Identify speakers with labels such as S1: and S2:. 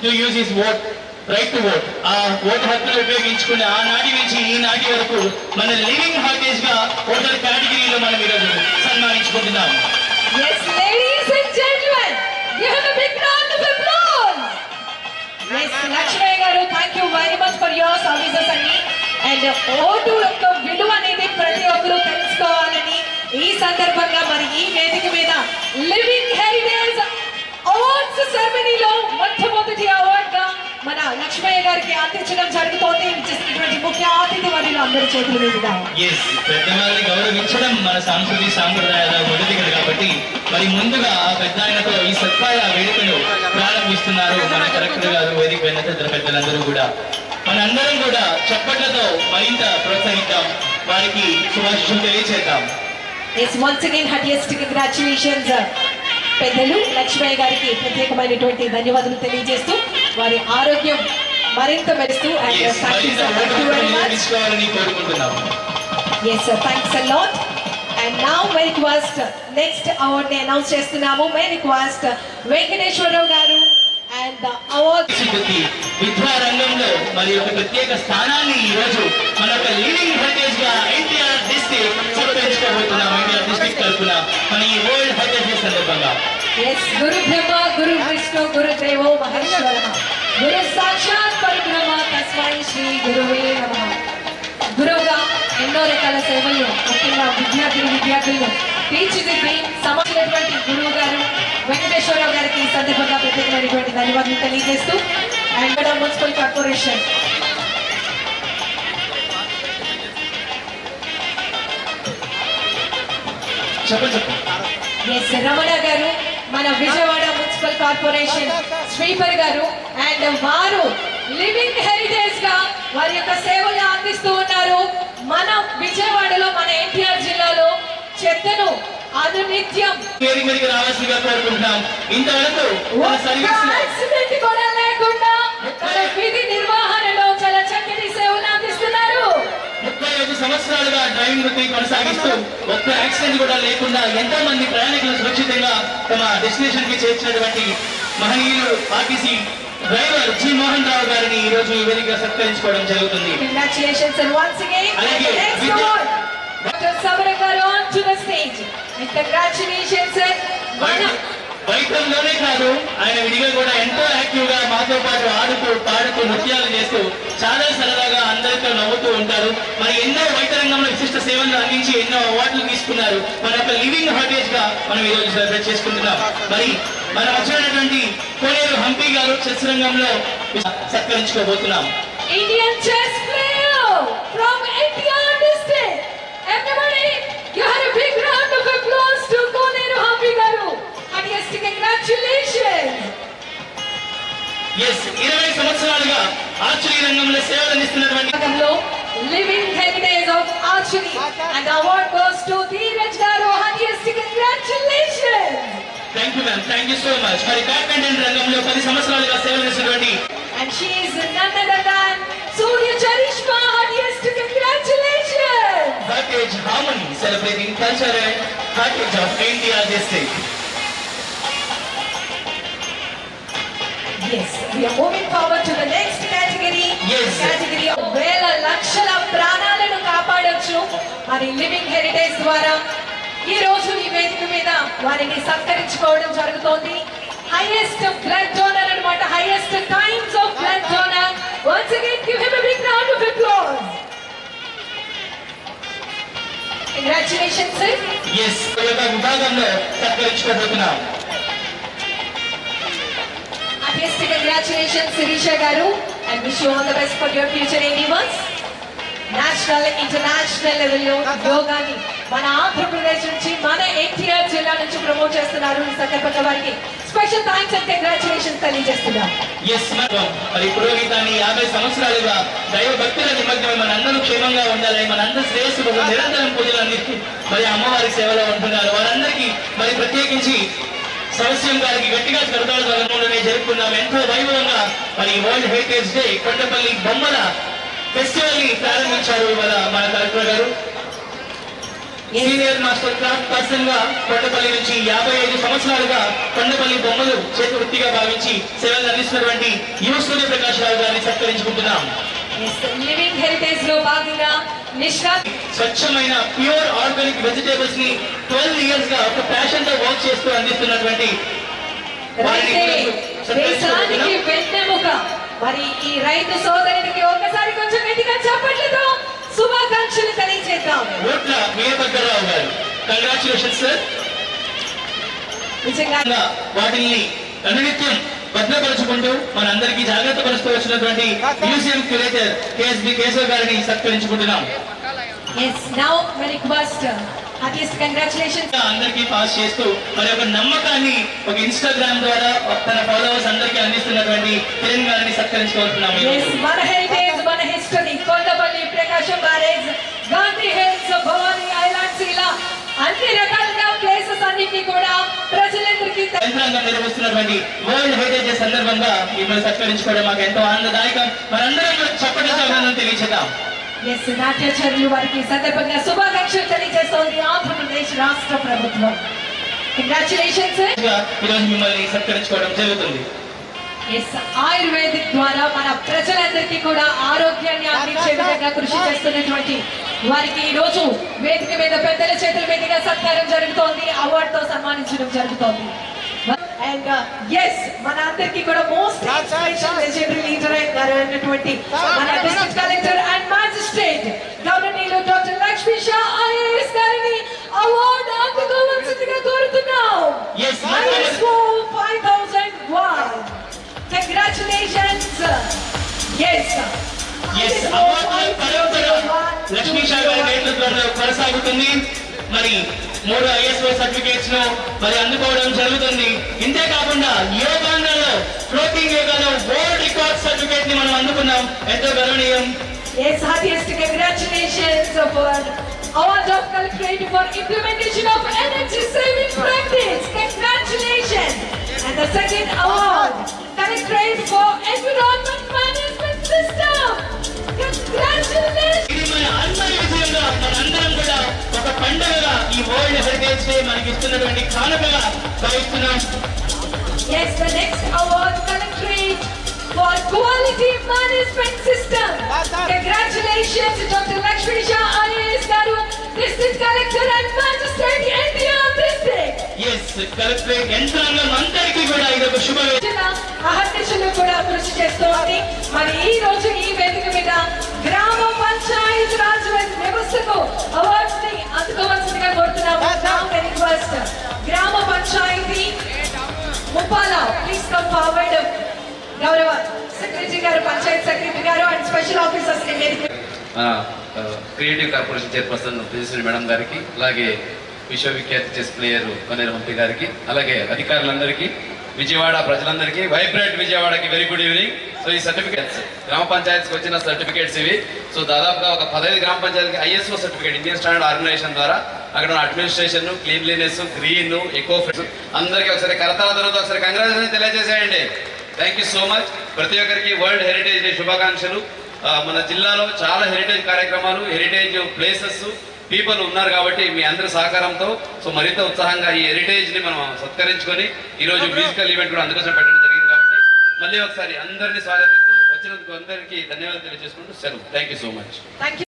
S1: To use his vote right to vote. ఆ vote హక్కును ఉపయోగించుకుని ఆనాటి నుంచి ఈనాటి వరకు మన లివింగ్ హార్టేజ్ గా ఓటర్ కేటగిరీలో మనం ఈరోజు సన్మానించుకుంటున్నాం.
S2: Yes, ladies and gentlemen, give him a big round of applause. Yes, Lakshmయ్య గారు, thank you very much for your services అండి. అండ్ ఓటు యొక్క విలువ అనేది ప్రతి ఒక్కరూ తెలుసుకోవాలని ఈ సందర్భంగా మరి ఈ వేదిక మీద లివింగ్ హెరిటేజ్ అవార్డ్స్ సెరమనీలో మొట్టమొదటి అవార్డ్ గా మన లక్ష్మయ్య గారికి అందించడం జరుగుతోంది. చేసినటువంటి ముఖ్య అతిథి వారిలో అందరి చేతుల మీదుగా
S1: పెద్దవాళ్ళని గౌరవించడం మన సాంస్కృతిక సాంప్రదాయాల మొదటిది కాబట్టి మరి ముందుగా ఆ పెద్ద ఆయనతో ఈ సత్కార వేడుకను ప్రారంభిస్తున్నారు మన కలెక్టర్ గారు, వేదిక పైన తదితర పెద్దలందరూ కూడా. మనందరం కూడా చప్పట్లతో మరింత ప్రోత్సహిద్దాం, వారికి శుభాశిషులు తెలియజేద్దాం.
S2: Yes, once again, heartiest congratulations. పెద్దలు లక్ష్మయ్య గారికి ప్రత్యేకమైనటువంటి ధన్యవాదాలు తెలియజేస్తూ వారి ఆరోగ్యం మరింత మెరుస్తూ yes sir, thanks a lot. And now may request next award ని అనౌన్స్ చేస్తున్నాము. may request వెంకటేశ్వరరావు గారు and the award
S1: విద్యా రంగంలో మరి ఒక ప్రత్యేక స్థానాన్ని ఈ రోజు మన ఒక లీడింగ్ హెరిటేజ్ గా ఎన్టీఆర్ డిస్ట్రిక్ట్ సంపాదించుకోబోతున్నాం. ఎన్టీఆర్ డిస్ట్రిక్ట్ తరఫున మన ఈ వరల్డ్ హెరిటేజ్ డే సందర్భంగా
S2: yes, గురు బ్రహ్మ గురు విష్ణు గురు దేవో మహేశ్వరః గురు సాక్షాత్ పరబ్రహ్మ తస్మై శ్రీ గురువే నమః. గురువుగా ఎన్నో రకాల సేవలు ముఖ్యంగా విద్యార్థులను తీర్చిదిద్ది సమర్చినటువంటి గురువు గారు వెంకటేశ్వరరావు గారికి ఈ సందర్భంగా ప్రత్యేకమైనటువంటి ధన్యవాదాలు తెలియజేస్తూ and municipal corporation S Ramana గారు, మన విజయవాడ మున్సిపల్ కార్పొరేషన్ స్వీపర్ గారు అండ్ వారు లివింగ్ హెరిటేజ్ గా వారి యొక్క సేవలు అందిస్తూ ఉన్నారు. మన విజయవాడలో మన ఎన్టీఆర్ జిల్లాలో చెత్తను అనునిత్యం
S1: రావాల్సిందిగా కోరుకుంటున్నాం. ఇంతవరకు
S2: యాక్సిడెంట్ కూడా లేకుండా తన విధి నిర్వహణలో చాలా చక్కటి సేవలు అందిస్తున్నారు.
S1: 35 సంవత్సరాలుగా డ్రైవింగ్ వృత్తి కొనసాగిస్తూ ఒక్క యాక్సిడెంట్ కూడా లేకుండా ఎంతో మంది ప్రయాణికులు సురక్షితంగా తమ డెస్టినేషన్ కి చేర్చినటువంటి మహనీయులు RTC driver G Mohan Rao గారిని ఈ రోజు ఈ వేదికగా సత్కరించుకోవడం జరుగుతుంది.
S2: Congratulations and once again Dr. Samaran garu on to the stage. And congratulations sir.
S1: వైద్యంలోనే కాదు, ఆయన విడిగా కూడా ఎంతో యాక్టివ్ గా మాతో పాటు ఆడుతూ పాడుతూ నృత్యాలు చేస్తూ చాలా సరదాగా అందరితో నవ్వుతూ ఉంటారు. మరి ఎన్నో వైద్య రంగంలో విశిష్ట సేవలు అందించి ఎన్నో అవార్డులు తీసుకున్నారు. మన యొక్క లివింగ్ హార్టేజ్ గా మనం ఈరోజు సెలబ్రేట్ చేసుకుంటున్నాం. మరి మనం వచ్చినటువంటి కోనేరు హంపి గారు చెస్ రంగంలో సత్కరించుకోబోతున్నాం.
S2: Indian chess player from NTR district. Everybody, you have a big round of applause to Koneru Hampi garu. Heartiest congratulations.
S1: Yes, 20 సంవత్సరాలుగా ఆర్చరీ రంగంలో సేవలు అందిస్తున్నటువంటి
S2: living heritage of archery and the award goes to Dheeraj garu. Heartiest congratulations.
S1: Thank you ma'am, thank you so much. మరి badminton రంగంలో 10 సంవత్సరాలుగా సేవలు అందిస్తున్నటువంటి
S2: and she is none other than Surya Charishma. Heartiest congratulations.
S1: Heritage Harmony celebrating culture and heritage of NTR district.
S2: Yes, we are moving forward to the next category.
S1: Yes.
S2: Category of వేల లక్షల ప్రాణాలను కాపాడొచ్చు మరి living heritage ద్వారా ఈ రోజు ఈ వేదిక మీద వారిని సత్కరించుకోవడం జరుగుతోంది. హైయెస్ట్ బ్లడ్ డోనర్ అన్నమాట, highest times of blood donor. Once again give him a big round of applause. Congratulations sir.
S1: Yes, ఈ విభాగంలో సత్కరించుకోబోతున్నాం.
S2: Heartiest congratulations Sirisha garu and wish you all the best for your future endeavors. National international లెవెల్లో యోగాని మన ఆంధ్రప్రదేశ్ నుంచి మన ఎన్టీఆర్ జిల్లా నుంచి promote చేస్తున్నారు. ఈ సందర్భంగా వారికి స్పెషల్ థాంక్స్ అండ్ కంగ్రాచులేషన్స్ తెలియజేస్తున్నాం.
S1: ఎస్ మేడం, మరి పురోహితాన్ని 50 సంవత్సరాలుగా దైవ భక్తుల నిమగ్నమై మనందరూ క్షేమంగా ఉండాలని మనందరూ శ్రేయస్సు నిరంతరం పూజలు అందిస్తూ మరి అమ్మవారి సేవలో ఉంటున్నారు. వారందరికీ మరి ప్రత్యేకించి సమస్యం గారికి గట్టిగా కరతాళ రంగంలోనే జరుపుకున్నాం. ఎంతో వైభవంగా మరి వరల్డ్ హెరిటేజ్ డే కొండపల్లి బొమ్మల ఫెస్టివల్ ని ప్రారంభించారు ఇవాళ మన కలెక్టర్ గారు.
S2: Yes.
S1: Senior master craft person గా కొండపల్లి నుంచి 55 సంవత్సరాలుగా కొండపల్లి బొమ్మలు చేతి వృత్తిగా భావించి సేవలు అందిస్తున్నటువంటి యువ సూర్య ప్రకాష్ రావు గారిని సత్కరించుకుంటున్నాం.
S2: లివింగ్ హెరిటేజ్ లో భాగంగా నిష్ణాత్
S1: స్వచ్ఛమైన ప్యూర్ ఆర్గానిక్ వెజిటేబుల్స్ ని 12 ఇయర్స్ గా ఒక ప్యాషన్ తో వర్క్ చేస్తూ అందిస్తున్నటువంటి వారిని
S2: రైతే
S1: కూడా
S2: దేశానికి
S1: సత్కరించుకుంటున్నాం.
S2: వెన్నెముక. మరి ఈ రైతు సోదరునికి ఒక్కసారి కొంచెం గట్టిగా చప్పట్లతో శుభాకాంక్షలు తెలియజేద్దాం.
S1: ఓట్ల వీరభద్రరావు గారు, కంగ్రాచులేషన్ సార్.
S2: నిజంగా
S1: వాటిని అనునిత్యం భద్రపరుచుకుంటూ మనందరికీ జాగ్రత్త పరుస్తూ వచ్చినటువంటి మ్యూజియం క్యూరేటర్ కేఎస్బి కేశవ్ గారిని సత్కరించుకుంటున్నాం.
S2: yes now we request at least congratulations.
S1: అందరికీ పాస్ చేస్తూ మరి ఒక నమ్మకాన్ని ఒక ఇన్స్టాగ్రామ్ ద్వారా తన ఫాలోవర్స్ అందరికీ అందిస్తున్నటువంటి కిరణ్ గారిని సత్కరించుకుంటున్నాం.
S2: yes మన హెరిటేజ్ మన history Kondapalli Prakasam barrage Gandhi hills Bhavani islands ఇలా అన్ని రకాలుగా ప్లేసెస్ అన్నిటినీ కూడా ప్రజలందరికీ
S1: యంత్రాంగం నిర్వహిస్తున్నటువంటి వరల్డ్ హెరిటేజ్ సందర్భంగా మిమ్మల్ని సత్కరించుకోవడం మాకు ఎంతో ఆనందదాయకం. మనందరం కూడా చప్పట్లతో అభినందనలు తెలియజేద్దాం.
S2: ఎస్ నాట్యాచార్యులు వారికి ఈ సందర్భంగా శుభాకాంక్షలు తెలియజేస్తోంది ఆంధ్రప్రదేశ్ రాష్ట్ర ప్రభుత్వం. కంగ్రాచులేషన్స్.
S1: ఈరోజు మిమ్మల్ని సత్కరించుకోవడం జరుగుతుంది.
S2: ఎస్ ఆయుర్వేదిక్ ద్వారా మన ప్రజలందరికీ కూడా ఆరోగ్యాన్ని అందించే విధంగా కృషి చేస్తున్నటువంటి వారికి ఈ రోజు వేదిక మీద పెద్దల చేతుల మీదుగా సత్కారం జరుగుతోంది, అవార్డుతో సన్మానించడం జరుగుతోంది. అండ్ ఎస్ మన అందరికీ కూడా మోస్ట్ ఇన్స్పిరేషన్ లెజెండరీ లీడర్ అయినటువంటి మన district collector and magistrate governor doctor Lakshmi Shah IAS గారిని అవార్డు అందుకోవాల్సిందిగా కోరుతున్నాం.
S1: Yes,
S2: ISO 5001. Congratulations. Yes.
S1: అవార్డుల పరంపర లక్ష్మీ షా గారి నేతృత్వంలో కొనసాగుతుంది. మరి 3 ISO సర్టిఫికేట్స్ ను మరి అందుకోవడం జరుగుతుంది. ఇంతే కాకుండా యోగాంగలో ఫ్లోటింగ్ యోగాలో వరల్డ్ రికార్డ్ సర్టిఫికేట్ ని మనం అందుకున్నాం. ఎంతో గర్వనీయం.
S2: Yes, heartiest congratulations for award of Collectorate for implementation of energy saving practice. Congratulations. And the second award, Collectorate for environment management system. Congratulations.
S1: ఇది మన అందరి విజయంగా మనందరం కూడా ఒక పండుగగా ఈ వరల్డ్ హెరిటేజ్ డే మనకి ఇస్తున్నటువంటి కానుకగా భావిస్తున్నాం.
S2: Yes, the next award, Collectorate for quality management system. Congratulations, Dr. Lakshmi Shah IAS Garu, District Collector and Magistrate, NTR District.
S1: S collectorate యంత్రాంగం అందరికీ కూడా ఇది ఒక శుభవేళ.
S2: అహర్నిశలు కూడా కృషి చేస్తోంది. మరి ఈ రోజు ఈ వేదిక మీద గ్రామ పంచాయతీ రాజ్ వ్యవస్థకు అవార్డ్స్ ని అందుకోవాల్సిందిగా కోరుతున్నాము. Now we request Grama Panchayati Muppala please come forward. గౌరవ సెక్రటరీ గారు, పంచాయత్ సెక్రటరీ గారు అండ్ స్పెషల్ ఆఫీసర్స్ ని వేదిక
S3: creative corporation chairperson Tejaswi madam గారికి, అలాగే విశ్వవిఖ్యాత చెస్ ప్లేయర్ కొనేరు హంపి గారికి, అలాగే అధికారులందరికీ, విజయవాడ ప్రజలందరికీ, వైబ్రెంట్ విజయవాడకి వెరీ గుడ్ ఈవినింగ్. సో ఈ సర్టిఫికేట్స్ గ్రామ పంచాయతీకి వచ్చిన సర్టిఫికేట్స్ ఇవి. సో దాదాపుగా ఒక 15 గ్రామ పంచాయతీకి ISO certificate Indian standard organisation ద్వారా అక్కడ ఉన్న administration, cleanliness, green, eco friendly అందరికీ ఒకసారి కరతాల తర్వాత ఒకసారి కంగ్రాచులేషన్ తెలియజేసేయండి. Thank you so much. ప్రతి ఒక్కరికి వరల్డ్ హెరిటేజ్ డే శుభాకాంక్షలు. మన జిల్లాలో చాలా హెరిటేజ్ కార్యక్రమాలు, హెరిటేజ్ ప్లేసెస్, పీపుల్ ఉన్నారు కాబట్టి మీ అందరి సహకారంతో సో మరింత ఉత్సాహంగా ఈ హెరిటేజ్ ని మనం సత్కరించుకొని ఈ రోజు మ్యూజికల్ ఈవెంట్ కూడా అందుకోసం పెట్టడం జరిగింది. కాబట్టి మళ్ళీ ఒకసారి అందరినీ స్వాగతిస్తూ వచ్చినందుకు అందరికీ ధన్యవాదాలు తెలియజేసుకుంటూ సెలవు. Thank you so much.
S2: Thank you.